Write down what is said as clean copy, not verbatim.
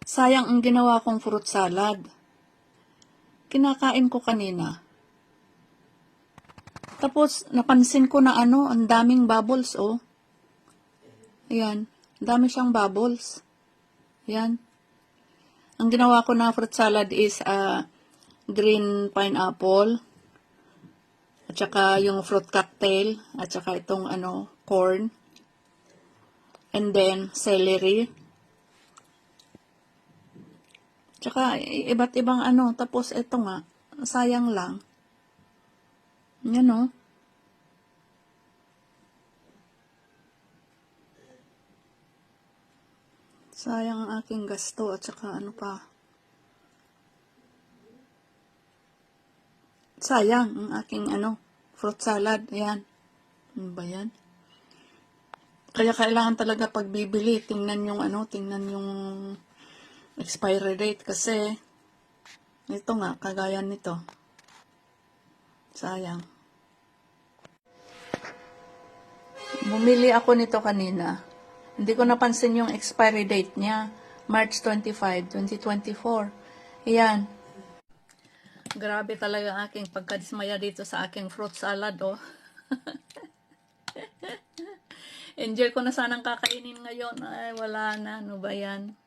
Sayang ang ginawa kong fruit salad. Kinakain ko kanina. Tapos, napansin ko na ang daming bubbles, oh. Ayan, dami siyang bubbles. Ayan. Ang ginawa ko na fruit salad is green pineapple, at saka yung fruit cocktail, at saka itong corn, and then celery. Tsaka iba't ibang tapos ito nga, sayang lang. Yan o. Sayang ang aking gasto at saka pa. Sayang ang aking fruit salad. Ayan. Ano ba yan? Kaya kailangan talaga pagbibili, tingnan yung expiry date kasi ito nga, kagaya nito. Sayang. Bumili ako nito kanina. Hindi ko napansin yung expiry date niya. March 25, 2024. Ayan. Grabe talaga ang aking pagkadismaya dito sa aking fruit salad, oh. Enjoy ko na sanang kakainin ngayon. Ay, wala na. Ano ba yan?